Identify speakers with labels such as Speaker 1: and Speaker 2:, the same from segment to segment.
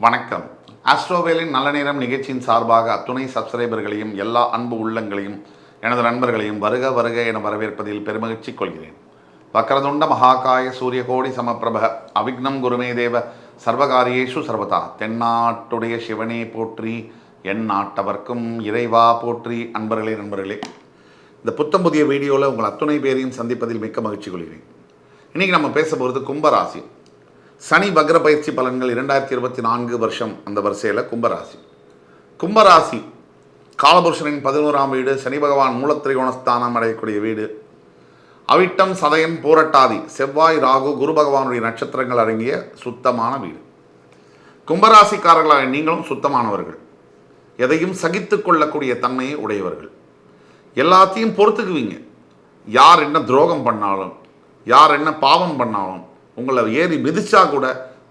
Speaker 1: வணக்கம். ஆஸ்ட்ரோவேலின் நல்ல நேரம் நிகழ்ச்சியின் சார்பாக அத்துணை சப்ஸ்கிரைபர்களையும் எல்லா அன்பு உள்ளங்களையும் எனது நண்பர்களையும் வருக வருக என வரவேற்பதில் பெருமகிழ்ச்சி கொள்கிறேன். வக்ரதுண்ட மகாகாய சூரியகோடி சமப்பிரப அவிக்னம் குருமே தேவ சர்வகாரியேஷு சர்வதா. தென்னாட்டுடைய சிவனே போற்றி, என் நாட்டவர்க்கும் இறைவா போற்றி. நண்பர்களே, இந்த புத்தம் புதிய வீடியோவில் உங்கள் அத்துணை பேரையும் சந்திப்பதில் மிக்க மகிழ்ச்சி கொள்கிறேன். இன்றைக்கி நம்ம பேச போகிறது கும்பராசி. சனி வக்ர பயிற்சி பலன்கள் 2024 வருஷம். அந்த வரிசையில் கும்பராசி காலபுருஷனின் 11ஆம் வீடு, சனி பகவான் மூலத்திரிகோணஸ்தானம் அடையக்கூடிய வீடு, அவிட்டம் சதயம் பூரட்டாதி செவ்வாய் ராகு குரு பகவானுடைய நட்சத்திரங்கள் அடங்கிய சுத்தமான வீடு. கும்பராசிக்காரர்களாக நீங்களும் சுத்தமானவர்கள், எதையும் சகித்து கொள்ளக்கூடிய தன்மையை உடையவர்கள், எல்லாத்தையும் பொறுத்துக்குவீங்க. யார் என்ன துரோகம் பண்ணாலும், யார் என்ன பாவம் பண்ணாலும் உங்களை ஏறி மிதிச்சா கூட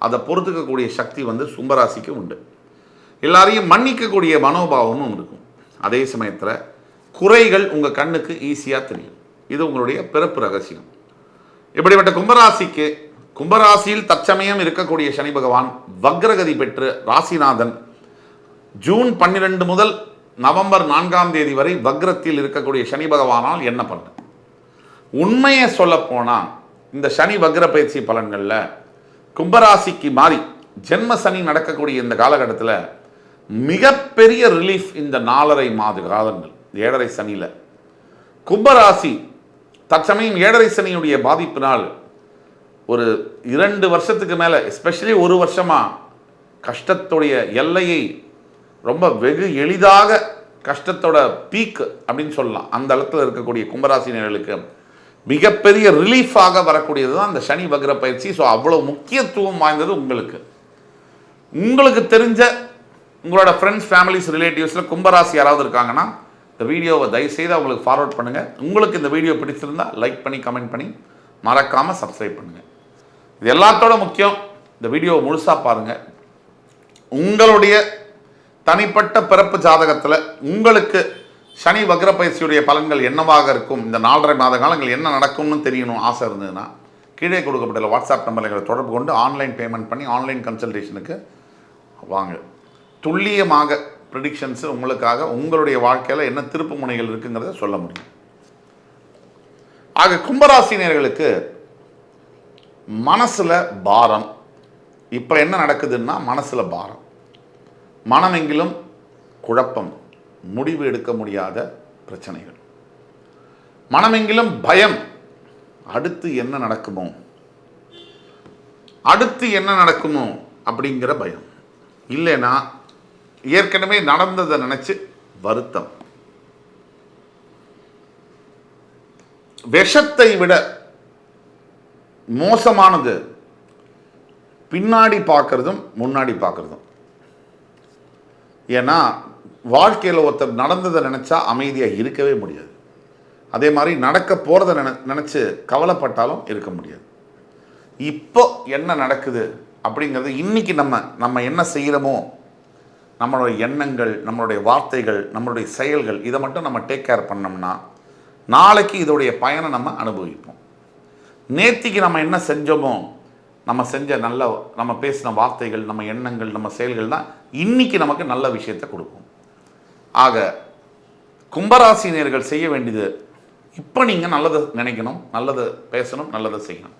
Speaker 1: அதை பொறுத்துக்கக்கூடிய சக்தி கும்பராசிக்கு உண்டு. எல்லாரையும் மன்னிக்கக்கூடிய மனோபாவமும் இருக்கும். அதே சமயத்தில் குறைகள் உங்கள் கண்ணுக்கு ஈஸியாக தெரியும். இது உங்களுடைய பிறப்பு ரகசியம். இப்படிப்பட்ட கும்பராசியில் தற்சமயம் இருக்கக்கூடிய சனி பகவான் வக்ரகதி பெற்று ராசிநாதன் ஜூன் 12 முதல் நவம்பர் 4ஆம் தேதி வரை வக்ரத்தில் இருக்கக்கூடிய சனி பகவானால் என்ன பண்ண? உண்மையை சொல்லப்போனால் இந்த சனி வக்ர பயிற்சி பலன்களில் கும்பராசிக்கு மாறி ஜென்ம சனி நடக்கக்கூடிய இந்த காலகட்டத்தில் மிகப்பெரிய ரிலீஃப் இந்த 4.5 மாத காலங்கள். 7.5 சனியில் கும்பராசி தற்சமயம் 7.5 சனியுடைய பாதிப்பினால் ஒரு 2 வருஷத்துக்கு மேலே, எஸ்பெஷலி 1 வருஷமாக கஷ்டத்துடைய எல்லையை ரொம்ப வெகு எளிதாக கஷ்டத்தோட பீக் அப்படின்னு சொல்லலாம். அந்த இடத்துல இருக்கக்கூடிய கும்பராசினியர்களுக்கு மிகப்பெரிய ரிலீஃபாக வரக்கூடியது தான் இந்த சனி வக்ர பயிற்சி. ஸோ அவ்வளோ முக்கியத்துவம் வாய்ந்தது உங்களுக்கு தெரிஞ்ச உங்களோட ஃப்ரெண்ட்ஸ், ஃபேமிலிஸ், ரிலேட்டிவ்ஸில் கும்பராசி யாராவது இருக்காங்கன்னா இந்த வீடியோவை தயவுசெய்து அவங்களுக்கு ஃபார்வர்ட் பண்ணுங்கள். உங்களுக்கு இந்த வீடியோ பிடிச்சிருந்தால் லைக் பண்ணி கமெண்ட் பண்ணி மறக்காமல் சப்ஸ்கிரைப் பண்ணுங்கள். இது எல்லாத்தோட முக்கியம், இந்த வீடியோவை முழுசாக பாருங்கள். உங்களுடைய தனிப்பட்ட பிறப்பு ஜாதகத்தில் உங்களுக்கு சனி வக்ர பயிற்சியுடைய பலன்கள் என்னவாக இருக்கும், இந்த 4.5 மாத காலங்கள் என்ன நடக்கும்னு தெரியணும் ஆசை இருந்ததுன்னா கீழே கொடுக்கப்பட்ட வாட்ஸ்அப் நம்பர்களை தொடர்பு கொண்டு ஆன்லைன் பேமெண்ட் பண்ணி ஆன்லைன் கன்சல்டேஷனுக்கு வாங்க. துல்லியமாக ப்ரிடிக்ஷன்ஸு உங்களுக்காக உங்களுடைய வாழ்க்கையில் என்ன திருப்பு முனைகள் இருக்குங்கிறத சொல்ல முடியும். ஆக கும்பராசினியர்களுக்கு மனசில் பாரம். இப்போ என்ன நடக்குதுன்னா மனசில் பாரம், மனமெங்கிலும் குழப்பம், முடிவு எடுக்க முடியாத பிரச்சனைகள், மனமெங்கிலும் பயம். அடுத்து என்ன நடக்குமோ அப்படிங்கிற பயம். இல்லைன்னா ஏற்கனவே நடந்ததை நினைச்சு வருத்தம். விஷத்தை விட மோசமானது பின்னாடி பார்க்கறதும் முன்னாடி பார்க்கறதும். ஏன்னா வாழ்க்கையில் ஒருத்தர் நடந்ததை நினச்சா அமைதியாக இருக்கவே முடியாது. அதே மாதிரி நடக்க போகிறத நினச்சி கவலைப்பட்டாலும் இருக்க முடியாது. இப்போ என்ன நடக்குது அப்படிங்கிறது, இன்றைக்கி நம்ம என்ன செய்கிறோமோ, நம்மளுடைய எண்ணங்கள், நம்மளுடைய வார்த்தைகள், நம்மளுடைய செயல்கள், இதை மட்டும் நம்ம டேக் கேர் பண்ணோம்னா நாளைக்கு இதோடைய பயனை நம்ம அனுபவிப்போம். நேத்திக்கு நம்ம என்ன செஞ்சோமோ, நம்ம பேசின வார்த்தைகள், நம்ம எண்ணங்கள், நம்ம செயல்கள் தான் இன்றைக்கி நமக்கு நல்ல விஷயத்தை கொடுக்கும். ஆக கும்பராசினியர்கள் செய்ய வேண்டியது, இப்போ நீங்கள் நல்லதை நினைக்கணும், நல்லதை பேசணும், நல்லதை செய்யணும்.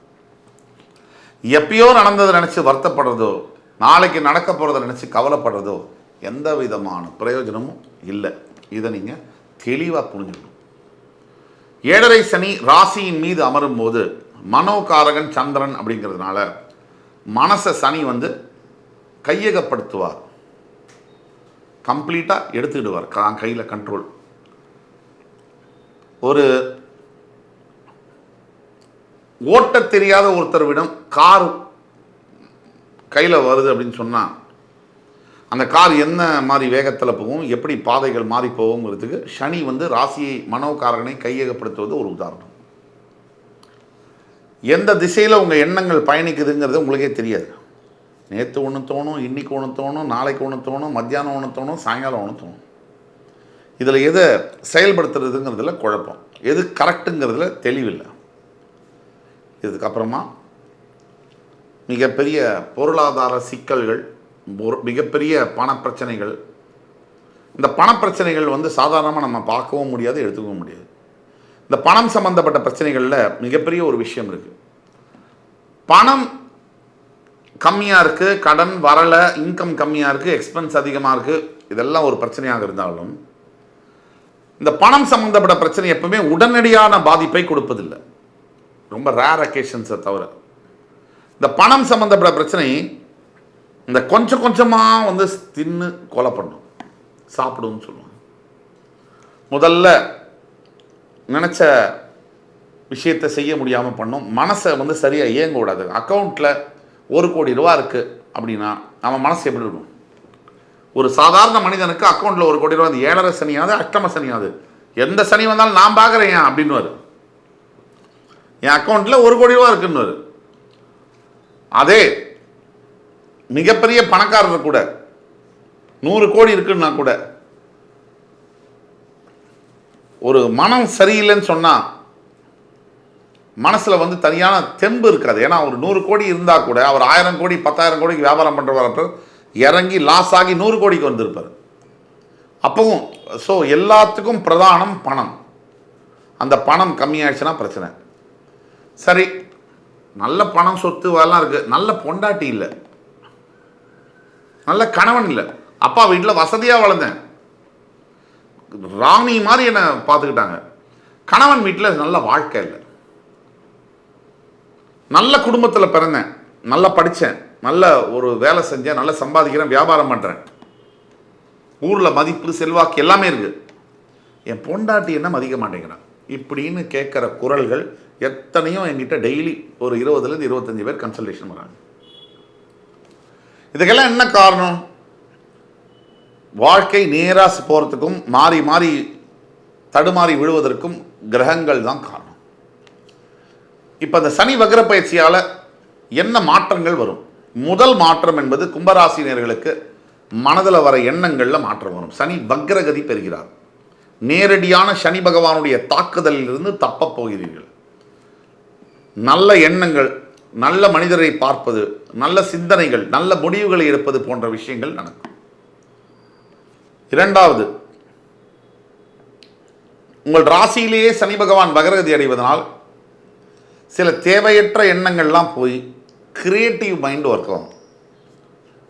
Speaker 1: எப்பயோ நடந்ததை நினச்சி வருத்தப்படுறதோ, நாளைக்கு நடக்க போகிறத நினச்சி கவலைப்படுறதோ எந்த விதமான பிரயோஜனமும் இல்லை. இதை நீங்கள் தெளிவாக புரிஞ்சுக்கணும். 7.5 சனி ராசியின் மீது அமரும் போது மனோகாரகன் சந்திரன் அப்படிங்கிறதுனால மனசை சனி கையகப்படுத்துவார், கம்ப்ளீட்டாக எடுத்துக்கிடுவார் கையில் கண்ட்ரோல். ஒரு ஓட்ட தெரியாத ஒருத்தர்விடம் கார் கையில் வருது அப்படின்னு சொன்னால் அந்த கார் என்ன மாதிரி வேகத்தில் போகும், எப்படி பாதைகள் மாறி போகுங்கிறதுக்கு சனி ராசியை மனோகாரகனை கையகப்படுத்துவது ஒரு உதாரணம். எந்த திசையில் உங்கள் எண்ணங்கள் பயணிக்குதுங்கிறது உங்களுக்கே தெரியாது. நேற்று ஒன்று தோணும், இன்றைக்கி ஒன்று தோணும், நாளைக்கு ஒன்று தோணும், மத்தியானம் ஒன்று தோணும், சாயங்காலம் ஒன்று தோணும். இதில் எதை செயல்படுத்துறதுங்கிறதுல குழப்பம், எது கரெக்டுங்கிறதுல தெளிவில்லை. இதுக்கப்புறமா மிகப்பெரிய பொருளாதார சிக்கல்கள், மிகப்பெரிய பணப்பிரச்சனைகள். இந்த பணப்பிரச்சனைகள் சாதாரணமாக நம்ம பார்க்கவும் முடியாது, எடுத்துக்கவும் முடியாது. இந்த பணம் சம்பந்தப்பட்ட பிரச்சனைகளில் மிகப்பெரிய ஒரு விஷயம் இருக்குது. பணம் கம்மியாக இருக்குது, கடன் வரலை, இன்கம் கம்மியாக இருக்குது, எக்ஸ்பென்ஸ் அதிகமாக இருக்குது, இதெல்லாம் ஒரு பிரச்சனையாக இருந்தாலும் இந்த பணம் சம்பந்தப்பட்ட பிரச்சனை எப்பவுமே உடனடியான பாதிப்பை கொடுப்பதில்லை, ரொம்ப ரேர் அக்கேஷன்ஸை தவிர. இந்த பணம் சம்பந்தப்பட்ட பிரச்சனை இந்த கொஞ்சம் கொஞ்சமாக தின்னு கொலை பண்ணும், சாப்பிடுன்னு சொல்லுவாங்க. முதல்ல நினச்ச விஷயத்தை செய்ய முடியாமல் பண்ணும், மனசை சரியாக இயங்க விடாது. அக்கௌண்ட்டில் 1 கோடி ரூபா இருக்குது அப்படின்னா அவன் மனசு எப்படி இருக்கும்? ஒரு சாதாரண மனிதனுக்கு அக்கௌண்ட்டில் 1 கோடி ரூபா, அந்த 7.5 சனியாவது அஷ்டம சனியாவது எந்த சனி வந்தாலும் நான் பார்க்குறேன் அப்படின்னு என் அக்கௌண்ட்டில் 1 கோடி ரூபா இருக்குன்னு. அதே மிகப்பெரிய பணக்காரர் கூட 100 கோடி இருக்குன்னா கூட ஒரு மனம் சரியில்லைன்னு சொன்னால் மனசில் தனியான தெம்பு இருக்காது. ஏன்னா ஒரு 100 கோடி இருந்தால் கூட அவர் 1000 கோடி 10,000 கோடிக்கு வியாபாரம் பண்ணுறவரப்ப இறங்கி லாஸ் ஆகி 100 கோடிக்கு வந்திருப்பார். அப்பவும் ஸோ எல்லாத்துக்கும் பிரதானம் பணம். அந்த பணம் கம்மியாயிடுச்சுன்னா பிரச்சனை. சரி, நல்ல பணம் சொத்து வரலாம் இருக்குது, நல்ல பொண்டாட்டி இல்லை, நல்ல கணவன் இல்லை. அப்பா வீட்டில் வசதியாக வளர்ந்தேன், ராணி மாதிரி என்னை பார்த்துக்கிட்டாங்க. கணவன் வீட்டில் நல்ல வாழ்க்கை இல்லை. நல்ல குடும்பத்தில் பிறந்தேன், நல்லா படித்தேன், நல்ல ஒரு வேலை செஞ்சேன், நல்லா சம்பாதிக்கிறேன், வியாபாரம் பண்ணுறேன், ஊரில் மதிப்பு செல்வாக்கு எல்லாமே இருக்குது, என் பொண்டாட்டி என்ன மதிக்க மாட்டேங்கிறான் இப்படின்னு கேட்குற குரல்கள் எத்தனையோ என்கிட்ட டெய்லி ஒரு 20லேருந்து 25 பேர் கன்சல்டேஷன் வராங்க. இதுக்கெல்லாம் என்ன காரணம்? வாழ்க்கை நேராக போகிறதுக்கும் மாறி மாறி தடுமாறி விழுவதற்கும் கிரகங்கள் தான் காரணம். இப்போ அந்த சனி வக்ர பயிற்சியால் என்ன மாற்றங்கள் வரும்? முதல் மாற்றம் என்பது கும்பராசினியர்களுக்கு மனதில் வர எண்ணங்களில் மாற்றம் வரும். சனி வக்ரகதி பெறுகிறார். நேரடியான சனி பகவானுடைய தாக்குதலிலிருந்து தப்பப் போகிறீர்கள். நல்ல எண்ணங்கள், நல்ல மனிதரை பார்ப்பது, நல்ல சிந்தனைகள், நல்ல முடிவுகளை எடுப்பது போன்ற விஷயங்கள் நடக்கும். இரண்டாவது, உங்கள் ராசியிலேயே சனி பகவான் வக்ரகதி அடைவதனால் சில தேவையற்ற எண்ணங்கள்லாம் போய் கிரியேட்டிவ் மைண்ட் ஒர்க் ஆகும்.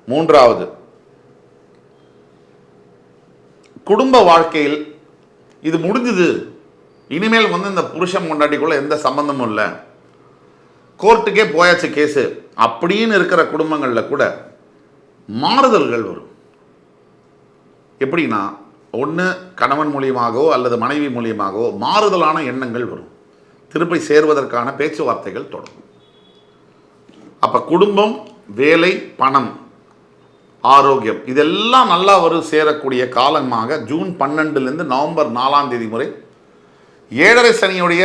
Speaker 1: மூன்றாவது, குடும்ப வாழ்க்கையில் இது முடிஞ்சுது, இனிமேல் இந்த புருஷன் கொண்டாட்டிக்குள்ள எந்த சம்பந்தமும் இல்லை, கோர்ட்டுக்கே போயாச்சு கேஸு அப்படின்னு இருக்கிற குடும்பங்களில் கூட மாறுதல்கள் வரும். எப்படின்னா, ஒன்று கணவன் மூலியமாகவோ அல்லது மனைவி மூலியமாகவோ மாறுதலான எண்ணங்கள் வரும். திருப்பி சேர்வதற்கான பேச்சுவார்த்தைகள் தொடங்கும். அப்போ குடும்பம், வேலை, பணம், ஆரோக்கியம் இதெல்லாம் நல்லா சேரக்கூடிய காலமாக ஜூன் 12லேருந்து நவம்பர் 4ஆம் தேதி முறை 7.5 சனியுடைய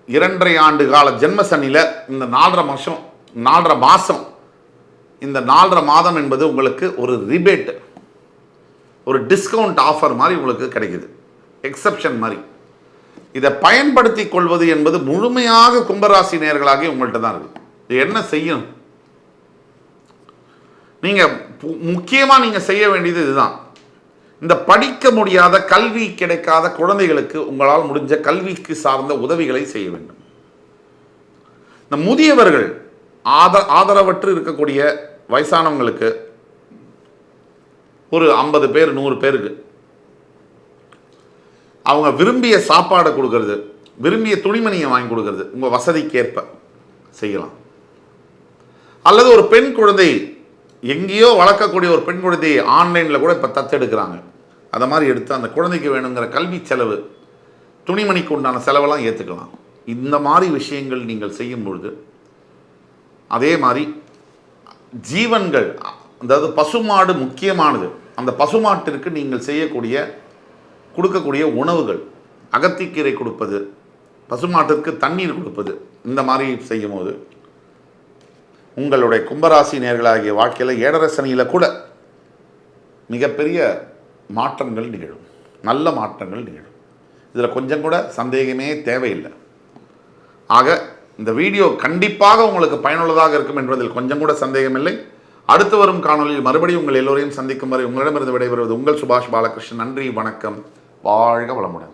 Speaker 1: 2.5 ஆண்டு கால ஜென்ம சனியில் இந்த 4.5 மாதம் இந்த 4.5 மாதம் என்பது உங்களுக்கு ஒரு ரிபேட், ஒரு டிஸ்கவுண்ட் ஆஃபர் மாதிரி உங்களுக்கு கிடைக்குது, எக்ஸப்ஷன் மாதிரி. இதை பயன்படுத்தி கொள்வது என்பது முழுமையாக கும்பராசி நேயர்களாகி உங்கள்கிட்ட தான் இருக்குது. இது என்ன செய்யும்? நீங்கள் முக்கியமாக நீங்கள் செய்ய வேண்டியது இதுதான். இந்த படிக்க முடியாத, கல்வி கிடைக்காத குழந்தைகளுக்கு உங்களால் முடிஞ்ச கல்விக்கு சார்ந்த உதவிகளை செய்ய வேண்டும். இந்த முதியவர்கள், ஆதரவற்று இருக்கக்கூடிய வயசானவங்களுக்கு ஒரு 50 பேர் 100 பேருக்கு அவங்க விரும்பிய சாப்பாடை கொடுக்கறது, விரும்பிய துணிமணியை வாங்கி கொடுக்கறது உங்கள் வசதிக்கேற்ப செய்யலாம். அல்லது ஒரு பெண் குழந்தை, எங்கேயோ வளர்க்கக்கூடிய ஒரு பெண் குழந்தையை ஆன்லைனில் கூட இப்போ தத்தெடுக்கிறாங்க, அதை மாதிரி எடுத்து அந்த குழந்தைக்கு வேணுங்கிற கல்வி செலவு, துணிமணிக்கு உண்டான செலவெல்லாம் ஏற்றுக்கலாம். இந்த மாதிரி விஷயங்கள் நீங்கள் செய்யும் பொழுது, அதே மாதிரி ஜீவன்கள், அதாவது பசுமாடு முக்கியமானது. அந்த பசுமாட்டிற்கு நீங்கள் கொடுக்கக்கூடிய உணவுகள், அகத்திக்கீரை கொடுப்பது, பசுமாட்டிற்கு தண்ணீர் கொடுப்பது, இந்த மாதிரி செய்யும் போது உங்களுடைய கும்பராசி நேயர்களாகிய வாழ்க்கையில் 7.5 சனியில் கூட மிகப்பெரிய மாற்றங்கள் நிகழும், நல்ல மாற்றங்கள் நிகழும். இதில் கொஞ்சம் கூட சந்தேகமே தேவையில்லை. ஆக இந்த வீடியோ கண்டிப்பாக உங்களுக்கு பயனுள்ளதாக இருக்கும் என்பதில் கொஞ்சம் கூட சந்தேகமில்லை. அடுத்து வரும் காணொலியில் மறுபடியும் உங்கள் எல்லோரையும் சந்திக்கும் வரை உங்களிடமிருந்து விடைபெறுவது உங்கள் சுபாஷ் பாலகிருஷ்ணன். நன்றி, வணக்கம், வாழ்க வளமுடன்.